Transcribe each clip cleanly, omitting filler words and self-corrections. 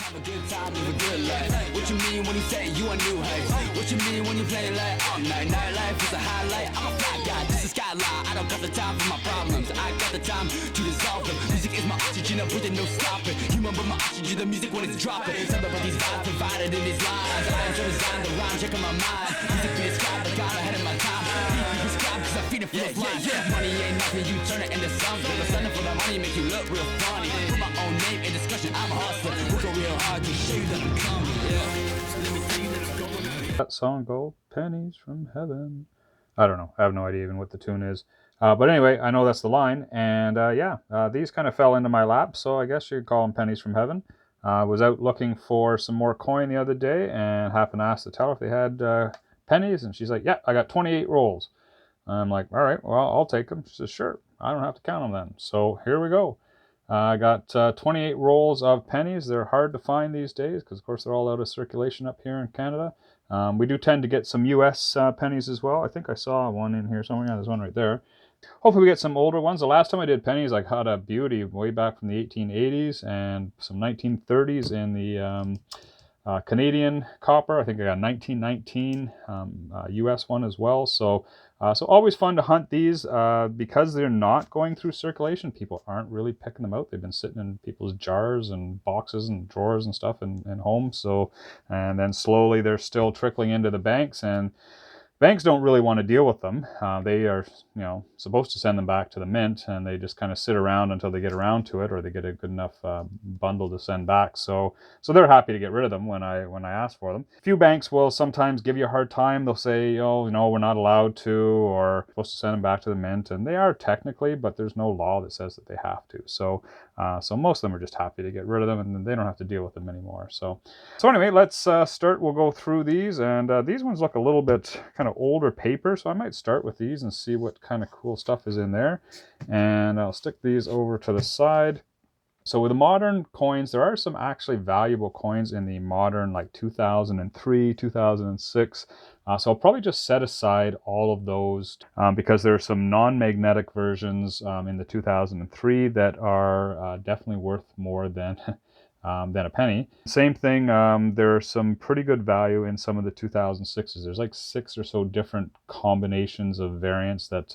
have a good time, live a good life. What you mean when you say you a new heights? What you mean when you play like all night? Nightlife is a highlight. I'm a fly guy, this is skyline. I don't got the time for my problems. I got the time to dissolve them. Music is my oxygen, I'm breathing, no stopping. Human but my oxygen, the music when it's dropping. Some about these vibes provided in these lines. I'm trying to design the rhyme, checking my mind. Music be described, I got ahead of my time. Beat be prescribed, cause I feed it full of lines. Money ain't nothing, you turn it into something. I'm selling for the money, make you look real funny. Put my own name in discussion, I'm a hustler. Working real hard to show you that I'm coming. So let me tell you that it's going. That song called Pennies from Heaven. I don't know. I have no idea even what the tune is. But anyway, I know that's the line. And these kind of fell into my lap, so I guess you could call them pennies from heaven. I was out looking for some more coin the other day and happened to ask the teller if they had pennies. And she's like, yeah, I got 28 rolls. I'm like, all right, well, I'll take them. She says, sure. I don't have to count them then. So here we go. I got 28 rolls of pennies. They're hard to find these days because, of course, they're all out of circulation up here in Canada. We do tend to get some U.S. pennies as well. I think I saw one in here somewhere. Yeah, there's one right there. Hopefully we get some older ones. The last time I did pennies, I got a beauty way back from the 1880s and some 1930s in the Canadian copper. I think I got 1919 U.S. one as well. So always fun to hunt these because they're not going through circulation. People aren't really picking them out. They've been sitting in people's jars and boxes and drawers and stuff in homes. So, and then slowly they're still trickling into the banks, and banks don't really want to deal with them. They are, supposed to send them back to the mint, and they just kind of sit around until they get around to it, or they get a good enough bundle to send back. So they're happy to get rid of them when I ask for them. A few banks will sometimes give you a hard time. They'll say, oh, we're not allowed to, or supposed to send them back to the mint, and they are technically, but there's no law that says that they have to. So most of them are just happy to get rid of them, and they don't have to deal with them anymore. So anyway, let's start. We'll go through these, and these ones look a little bit kind of older paper, so I might start with these and see what kind of cool stuff is in there. And I'll stick these over to the side. So with the modern coins, there are some actually valuable coins in the modern, like 2003, 2006. So I'll probably just set aside all of those because there are some non-magnetic versions in the 2003 that are definitely worth more than a penny. Same thing, there's some pretty good value in some of the 2006s. There's like 6 or so different combinations of variants that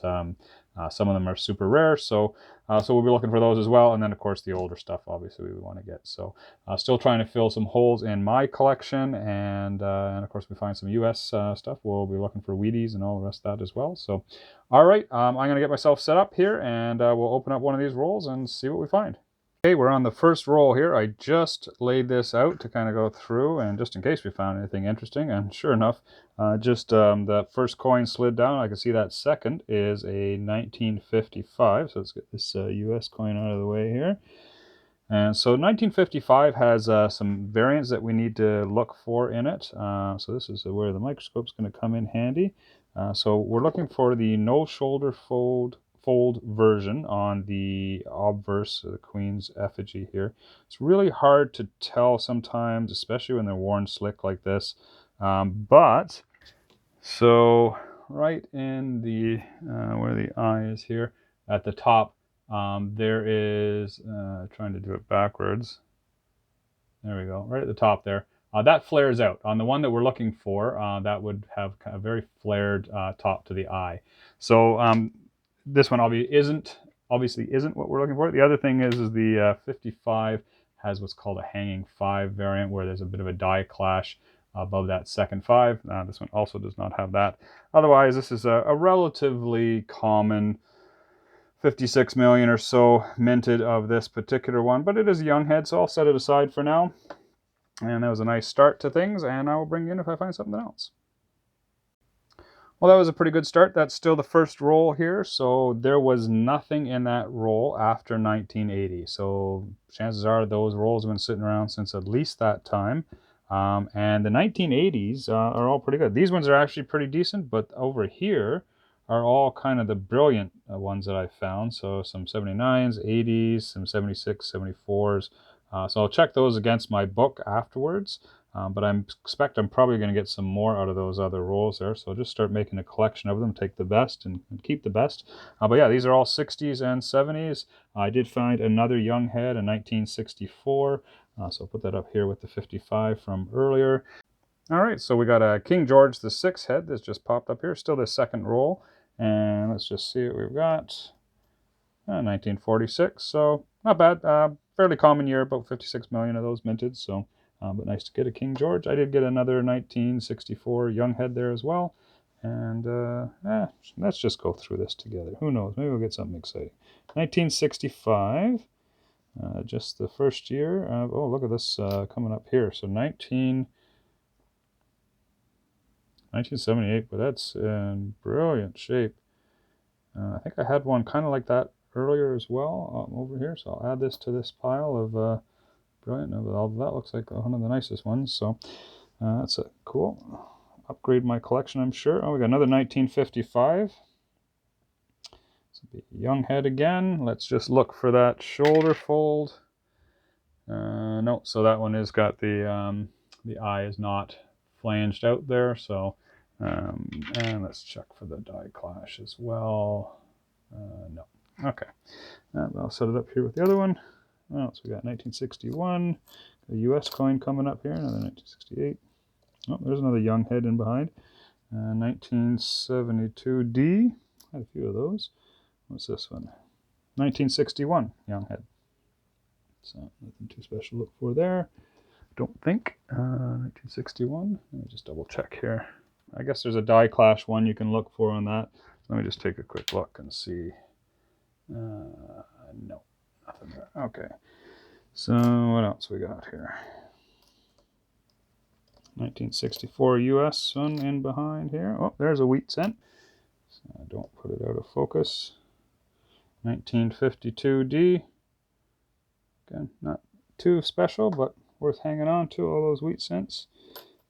some of them are super rare. So we'll be looking for those as well. And then, of course, the older stuff, obviously, we want to get. So still trying to fill some holes in my collection. And of course, we find some U.S. stuff. We'll be looking for Wheaties and all the rest of that as well. So, all right, I'm going to get myself set up here, and we'll open up one of these rolls and see what we find. Okay, we're on the first roll here. I just laid this out to kind of go through, and just in case we found anything interesting, and sure enough, the first coin slid down. I can see that second is a 1955, so let's get this US coin out of the way here. And so 1955 has some variants that we need to look for in it. So this is where the microscope's going to come in handy. So we're looking for the no shoulder fold version on the obverse, the Queen's effigy here. It's really hard to tell sometimes, especially when they're worn slick like this. But so right in the where the eye is here at the top, there is trying to do it backwards. There we go, right at the top there. That flares out. On the one that we're looking for, that would have kind of very flared top to the eye. So this one obviously isn't what we're looking for. The other thing is the 55 has what's called a hanging 5 variant, where there's a bit of a die clash above that second 5. This one also does not have that. Otherwise, this is a relatively common 56 million or so minted of this particular one, but it is a young head, so I'll set it aside for now. And that was a nice start to things, and I will bring you in if I find something else. Well, that was a pretty good start. That's still the first roll here, so there was nothing in that roll after 1980. So chances are those rolls have been sitting around since at least that time. And the 1980s are all pretty good. These ones are actually pretty decent, but over here are all kind of the brilliant ones that I found. So some 79s, 80s, some 76, 74s. So I'll check those against my book afterwards. But I expect I'm probably going to get some more out of those other rolls there. So I'll just start making a collection of them, take the best and keep the best. But yeah, these are all 60s and 70s. I did find another young head in 1964. So I'll put that up here with the 55 from earlier. All right, so we got a King George the 6 head that's just popped up here. Still the second roll. And let's just see what we've got. 1946, so not bad. Fairly common year, about 56 million of those minted, so but nice to get a King George. I did get another 1964 young head there as well. And let's just go through this together. Who knows? Maybe we'll get something exciting. 1965, just the first year. Oh, look at this coming up here. So 1978, but that's in brilliant shape. I think I had one kind of like that earlier as well over here, so I'll add this to this pile of brilliant. That looks like one of the nicest ones, so that's a cool. Upgrade my collection, I'm sure. Oh, we got another 1955. Young head again. Let's just look for that shoulder fold. No, so that one has got the eye is not flanged out there, so and let's check for the die clash as well. No. Okay. I'll set it up here with the other one. So we got 1961. A US coin coming up here. Another 1968. Oh, there's another young head in behind. 1972D. Had a few of those. What's this one? 1961 young head. So nothing too special to look for there. Don't think. 1961. Let me just double check here. I guess there's a die clash one you can look for on that. Let me just take a quick look and see. No, nothing there. Okay. So what else we got here? 1964 US one in behind here. Oh, there's a wheat cent. So don't put it out of focus. 1952D. Again, not too special, but worth hanging on to, all those wheat cents.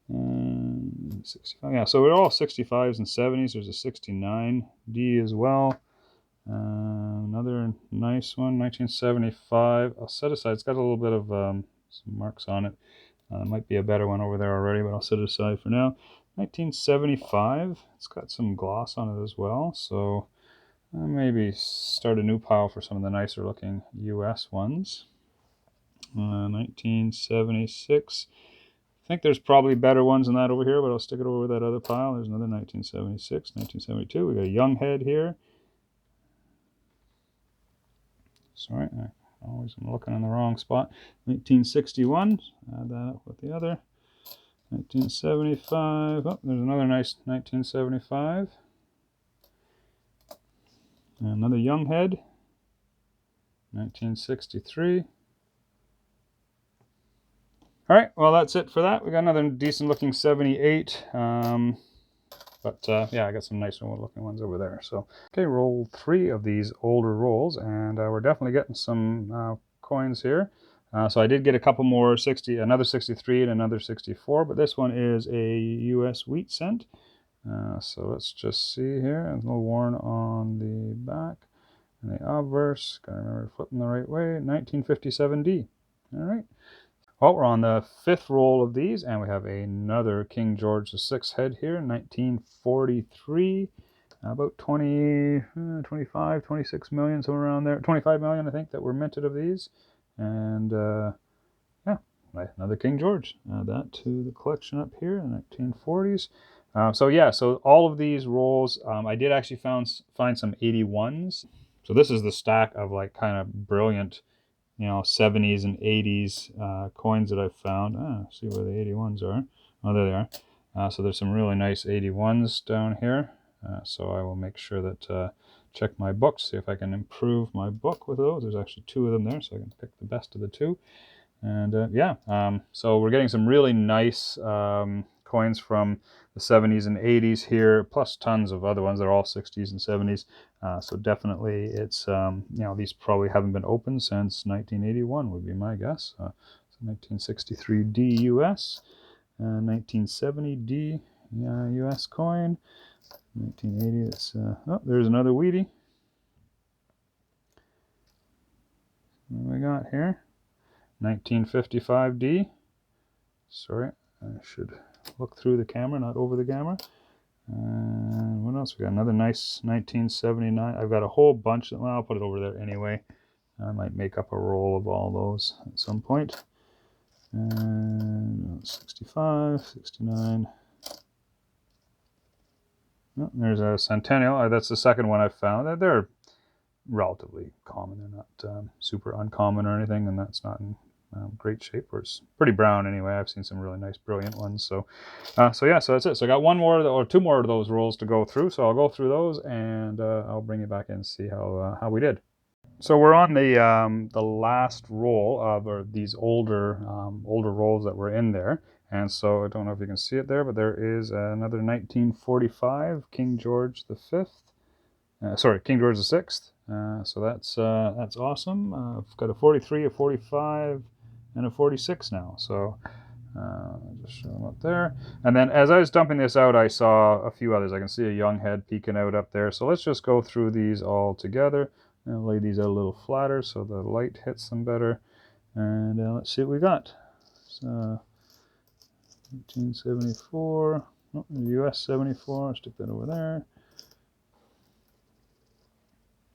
65. Yeah, so we're all 65s and 70s. There's a 69D as well. Another nice one, 1975. I'll set aside. It's got a little bit of some marks on it. Might be a better one over there already, but I'll set it aside for now. 1975. It's got some gloss on it as well, so maybe start a new pile for some of the nicer looking US ones. 1976. I think there's probably better ones than that over here, but I'll stick it over that other pile. There's another 1976, 1972. We got a young head here. Sorry, I always am looking in the wrong spot. 1961. Add that up with the other. 1975. Oh, there's another nice 1975. Another young head. 1963. All right, well, that's it for that. We got another decent looking 78. Yeah, I got some nicer looking ones over there. So, okay, roll 3 of these older rolls, and we're definitely getting some coins here. So I did get a couple more, another 63 and another 64, but this one is a US wheat cent. So let's just see here. A little worn on the back and the obverse. Gotta remember flipping the right way. 1957D. All right. Well, we're on the 5th roll of these, and we have another King George VI head here, 1943. About 25, 26 million, somewhere around there. 25 million, I think, that were minted of these. And yeah, another King George. Add that to the collection up here in the 1940s. So all of these rolls, I did actually find some 81s. So this is the stack of like kind of brilliant, 70s and 80s coins that I've found. See where the 81s are. Oh, there they are. So there's some really nice 81s down here. So I will make sure that check my books, see if I can improve my book with those. There's actually 2 of them there, so I can pick the best of the 2. And so we're getting some really nice coins from the 70s and 80s here, plus tons of other ones that are all 60s and 70s. So definitely it's, these probably haven't been opened since 1981 would be my guess. So 1963D US, 1970D US coin, 1980, it's, there's another Wheatie. What we got here? 1955D. Sorry, I should look through the camera, not over the camera. And what else? We got another nice 1979. I've got a whole bunch. Well, I'll put it over there anyway. I might make up a roll of all those at some point. And 65, 69. Oh, there's a Centennial. That's the second one I've found. They're relatively common. They're not super uncommon or anything, and that's not in great shape. Or it's pretty brown anyway. I've seen some really nice, brilliant ones. So yeah, so that's it. So I got one more or two more of those rolls to go through. So I'll go through those, and I'll bring you back in and see how we did. So we're on the last roll of these older rolls that were in there, and so I don't know if you can see it there, but there is another 1945 King George the Fifth. Sorry, King George the Sixth. So that's awesome. I've got a 43, a 45, and a 46 now. So I'll just show them up there. And then as I was dumping this out, I saw a few others. I can see a young head peeking out up there. So let's just go through these all together. And lay these out a little flatter so the light hits them better. And let's see what we got. So 1974, oh, US 74, I'll stick that over there.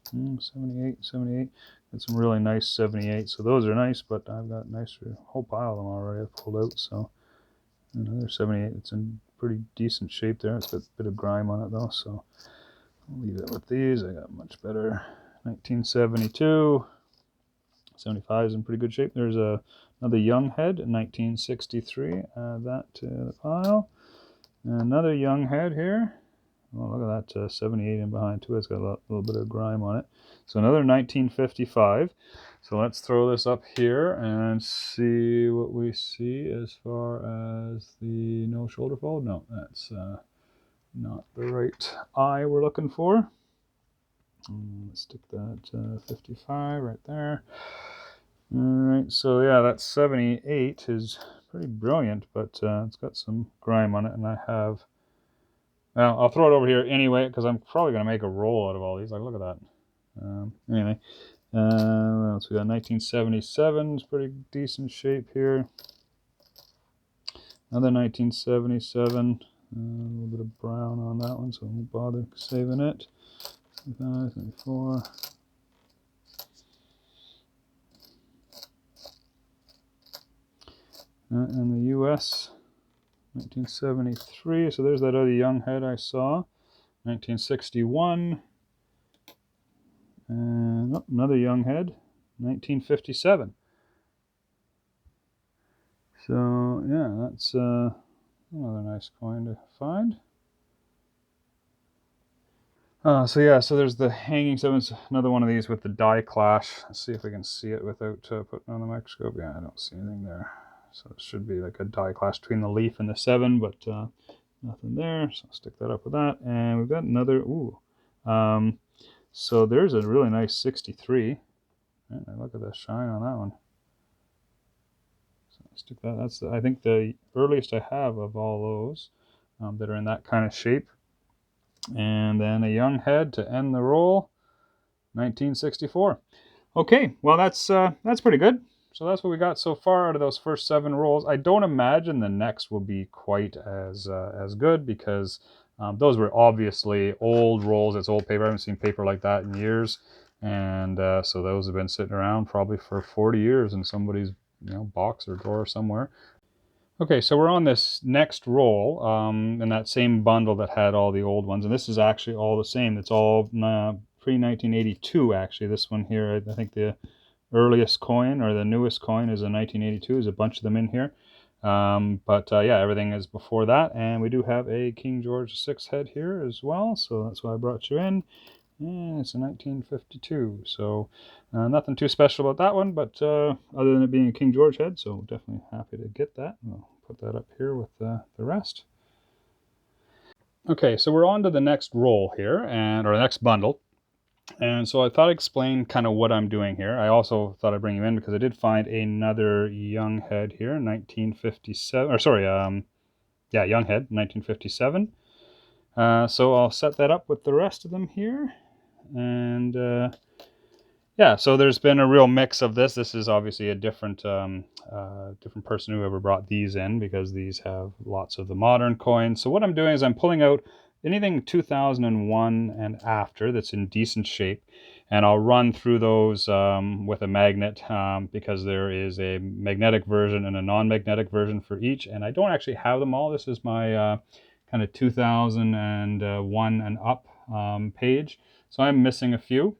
78, 78. Got some really nice 78. So those are nice, but I've got nicer whole pile of them already I've pulled out. So another 78. It's in pretty decent shape there. It's got a bit of grime on it though, so I'll leave it with these. I got much better. 1972. 75 is in pretty good shape. There's another young head, 1963. Add that to the pile. Another young head here. Oh, look at that 78 in behind too. It's got a little bit of grime on it. So another 1955. So let's throw this up here and see what we see as far as the no shoulder fold. No, that's not the right eye we're looking for. Let's stick that 55 right there. All right, so yeah, that 78 is pretty brilliant, but it's got some grime on it, and I have... Well, I'll throw it over here anyway, because I'm probably going to make a roll out of all these. Like, look at that. Anyway, what else? We got 1977. It's pretty decent shape here. Another 1977. A little bit of brown on that one, so I won't bother saving it. 75, 74. And the US, 1973. So there's that other young head I saw. 1961. And oh, another young head. 1957. So yeah, that's another nice coin to find. So yeah, so there's the hanging sevens, another one of these with the die clash. Let's see if we can see it without putting on the microscope. Yeah, I don't see anything there. So it should be like a die clash between the leaf and the seven, but nothing there. So I'll stick that up with that. And we've got another, ooh. So there's a really nice 63. And look at the shine on that one. So I'll stick that. That's, I think, the earliest I have of all those that are in that kind of shape. And then a young head to end the roll, 1964. Okay, well that's pretty good. So that's what we got so far out of those first 7 rolls. I don't imagine the next will be quite as good, because those were obviously old rolls. It's old paper. I haven't seen paper like that in years, and so those have been sitting around probably for 40 years in somebody's box or drawer somewhere. Okay, so we're on this next roll in that same bundle that had all the old ones, and this is actually all the same. It's all pre-1982 actually. This one here, I think the earliest coin or the newest coin is a 1982. There's a bunch of them in here. But yeah, everything is before that, and we do have a King George VI head here as well, so that's why I brought you in. And it's a 1952, so nothing too special about that one, but other than it being a King George head, so definitely happy to get that. I'll put that up here with the rest. Okay, so we're on to the next roll here, or the next bundle. And so I thought I'd explain kind of what I'm doing here. I also thought I'd bring you in because I did find another young head here, 1957, or sorry, yeah, young head, 1957. So I'll set that up with the rest of them here. And yeah, so there's been a real mix of this. This is obviously a different person whoever brought these in, because these have lots of the modern coins. So what I'm doing is I'm pulling out anything 2001 and after that's in decent shape, and I'll run through those with a magnet because there is a magnetic version and a non-magnetic version for each, and I don't actually have them all. This is my kind of 2001 and up page, so I'm missing a few.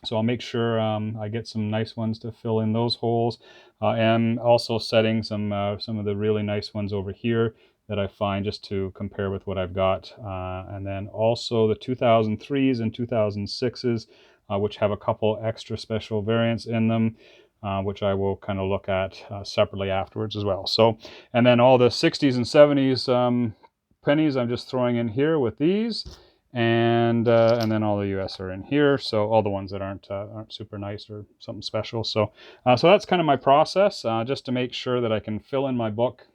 So I'll make sure I get some nice ones to fill in those holes. I am also setting some of the really nice ones over here that I find just to compare with what I've got. And then also the 2003s and 2006s, which have a couple extra special variants in them, which I will kind of look at separately afterwards as well. So, and then all the 60s and 70s pennies I'm just throwing in here with these. And then all the US are in here, so all the ones that aren't super nice or something special. So so that's kind of my process, just to make sure that I can fill in my book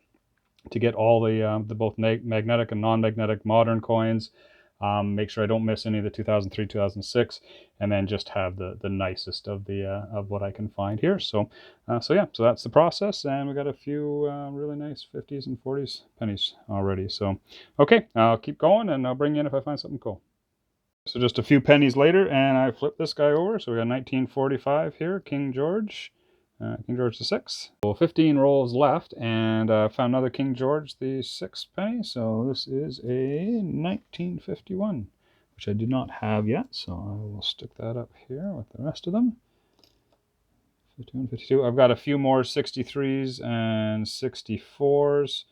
to get all the both magnetic and non-magnetic modern coins. Make sure I don't miss any of the 2003, 2006, and then just have the nicest of the of what I can find here. So so yeah, so that's the process, and we got a few really nice 50s and 40s pennies already. So okay, I'll keep going, and I'll bring you in if I find something cool. So just a few pennies later, and I flip this guy over. So we got 1945 here, King George VI. So 15 rolls left, and found another King George the Sixth penny. So this is a 1951, which I did not have yet. So I will stick that up here with the rest of them. 51, 52. I've got a few more 63s and 64s.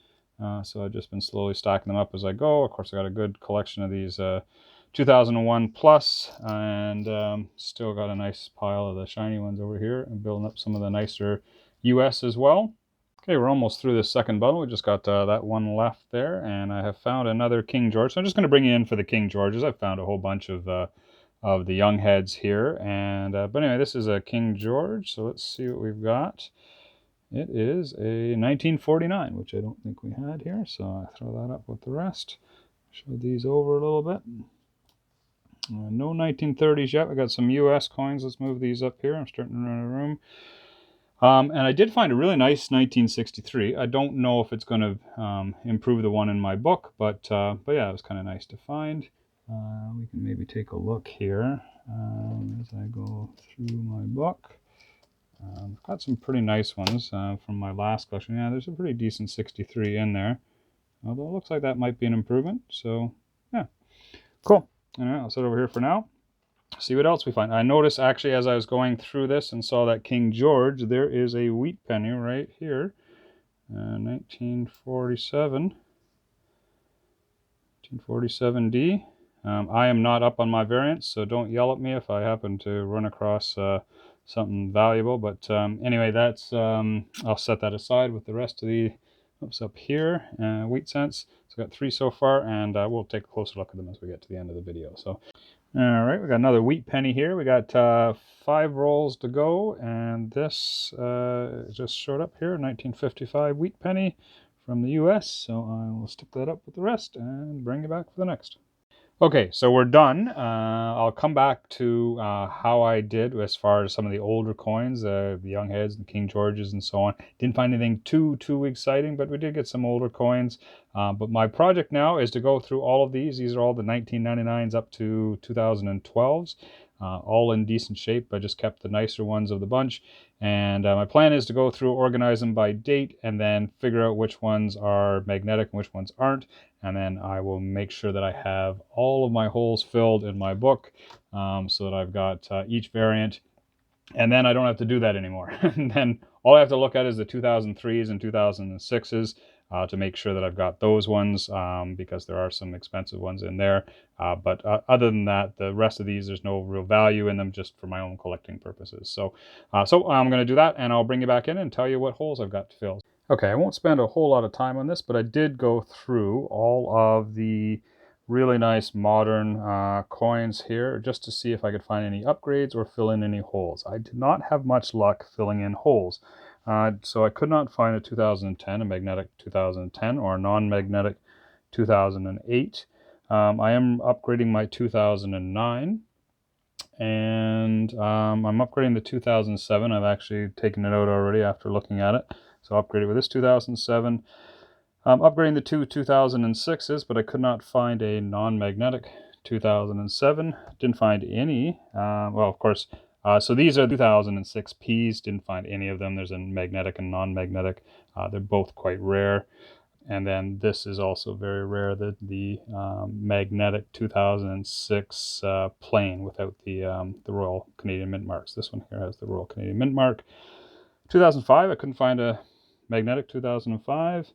So I've just been slowly stacking them up as I go. Of course, I got a good collection of these 2001 plus, and still got a nice pile of the shiny ones over here, and building up some of the nicer US as well. Okay, we're almost through this second bundle. We just got that one left there, and I have found another King George. So I'm just going to bring you in for the King Georges. I've found a whole bunch of the young heads here, and but anyway, this is a King George. So let's see what we've got. It is a 1949, which I don't think we had here. So I throw that up with the rest. Show these over a little bit. No 1930s yet. We got some US coins. Let's move these up here. I'm starting to run out of room. And I did find a really nice 1963. I don't know if it's going to improve the one in my book, but yeah, it was kind of nice to find. We can maybe take a look here as I go through my book. I've got some pretty nice ones from my last collection. Yeah, there's a pretty decent 63 in there, although it looks like that might be an improvement. So yeah, cool. All right, I'll sit over here for now. See what else we find. I noticed actually as I was going through this and saw that King George, there is a wheat penny right here. 1947. 1947D. I am not up on my variants, so don't yell at me if I happen to run across something valuable. But anyway, that's I'll set that aside with the rest of the up here. Wheat cents. So I got 3 so far, and we'll take a closer look at them as we get to the end of the video. So. All right, we got another wheat penny here. We got 5 rolls to go, and this just showed up here, 1955 wheat penny from the US. So I will stick that up with the rest and bring you back for the next. Okay, so we're done. I'll come back to how I did as far as some of the older coins, the Young Heads and King Georges and so on. Didn't find anything too exciting, but we did get some older coins. But my project now is to go through all of these. These are all the 1999s up to 2012s. All in decent shape. I just kept the nicer ones of the bunch. And my plan is to go through, organize them by date, and then figure out which ones are magnetic and which ones aren't. And then I will make sure that I have all of my holes filled in my book so that I've got each variant. And then I don't have to do that anymore. And then all I have to look at is the 2003s and 2006s to make sure that I've got those ones because there are some expensive ones in there. But other than that, the rest of these, there's no real value in them, just for my own collecting purposes. So, so I'm going to do that, and I'll bring you back in and tell you what holes I've got to fill. Okay, I won't spend a whole lot of time on this, but I did go through all of the really nice modern coins here just to see if I could find any upgrades or fill in any holes. I did not have much luck filling in holes. So I could not find a 2010, a magnetic 2010, or a non-magnetic 2008. I am upgrading my 2009, and I'm upgrading the 2007. I've actually taken it out already after looking at it. So I'll upgrade it with this 2007. Upgrading the two 2006s, but I could not find a non-magnetic 2007. Didn't find any. Well, of course, so these are 2006 Ps. Didn't find any of them. There's a magnetic and non-magnetic. They're both quite rare. And then this is also very rare, the magnetic 2006 plain without the Royal Canadian Mint marks. This one here has the Royal Canadian Mint mark. 2005, I couldn't find a magnetic 2005.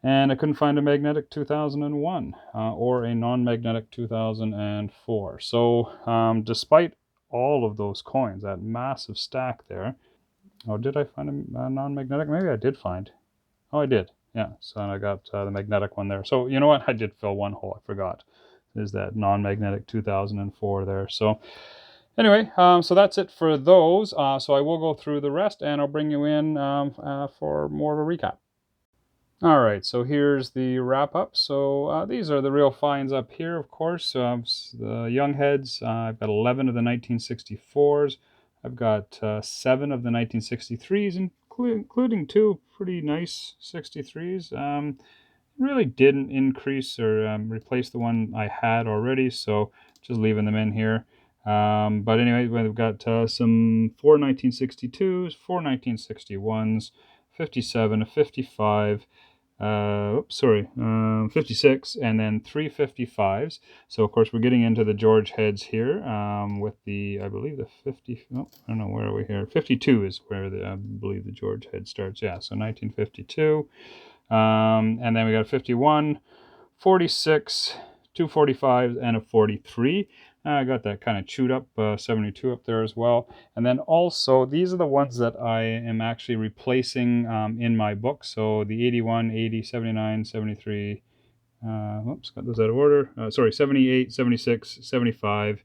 And I couldn't find a magnetic 2001 or a non-magnetic 2004. So despite all of those coins, that massive stack there. Oh, did I find a non-magnetic? Maybe I did find. Oh, I did. Yeah, so I got the magnetic one there. So you know what? I did fill one hole. I forgot. There's that non-magnetic 2004 there. So anyway, so that's it for those. So I will go through the rest, and I'll bring you in for more of a recap. All right, so here's the wrap up. So these are the real finds up here, of course. The young heads, I've got 11 of the 1964s. I've got 7 of the 1963s, including 2 pretty nice 63s. Really didn't increase or replace the one I had already, so just leaving them in here. But anyway, we've got some 4 1962s, 4 1961s, 57, a 55, 56, and then 3 55s. So of course we're getting into the George heads here with I believe the 50, I don't know, where are we here? 52 is where I believe the George head starts. Yeah, so 1952. And then we got a 51, 46, 245s, and a 43. I got that kind of chewed up 72 up there as well. And then also, these are the ones that I am actually replacing in my book. So the 81, 80, 79, 73, oops, got those out of order. 78, 76, 75,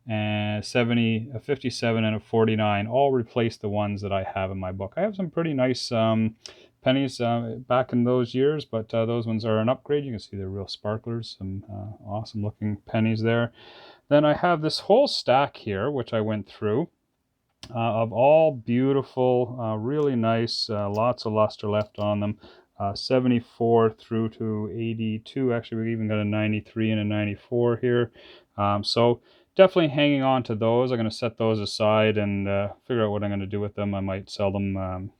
and 70, a 57, and a 49 all replace the ones that I have in my book. I have some pretty nice pennies back in those years, but those ones are an upgrade. You can see they're real sparklers, some awesome looking pennies there. Then I have this whole stack here, which I went through, of all beautiful, really nice, lots of luster left on them. 74 through to 82. Actually, we even got a 93 and a 94 here. So definitely hanging on to those. I'm going to set those aside and figure out what I'm going to do with them. I might sell them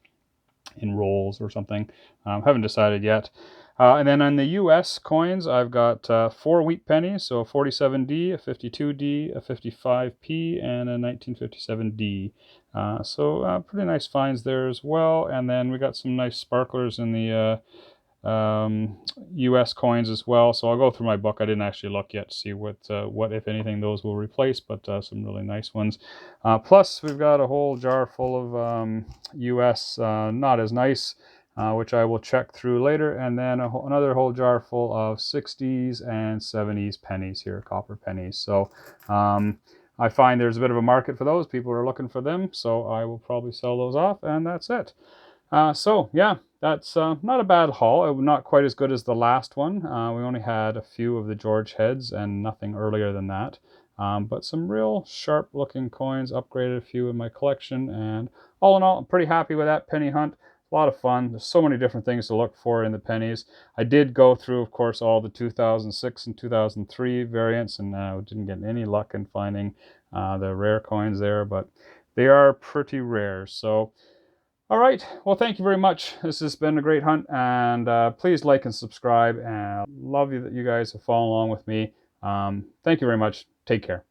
in rolls or something. Haven't decided yet. And then on the US coins, I've got 4 wheat pennies, so a 47D, a 52D, a 55P, and a 1957D. So pretty nice finds there as well. And then we got some nice sparklers in the US coins as well. So I'll go through my book. I didn't actually look yet to see what if anything, those will replace, but some really nice ones. Plus, we've got a whole jar full of US not as nice, which I will check through later, and then another whole jar full of 60s and 70s pennies here, copper pennies. So I find there's a bit of a market for those. People are looking for them, so I will probably sell those off, and that's it. So yeah, that's not a bad haul. Not quite as good as the last one. We only had a few of the George heads and nothing earlier than that. But some real sharp looking coins, upgraded a few in my collection, and all in all, I'm pretty happy with that penny hunt. A lot of fun. There's so many different things to look for in the pennies. I did go through, of course, all the 2006 and 2003 variants, and didn't get any luck in finding the rare coins there, but they are pretty rare. So all right, well, thank you very much. This has been a great hunt, and please like and subscribe, and love you that you guys have followed along with me. Thank you very much. Take care.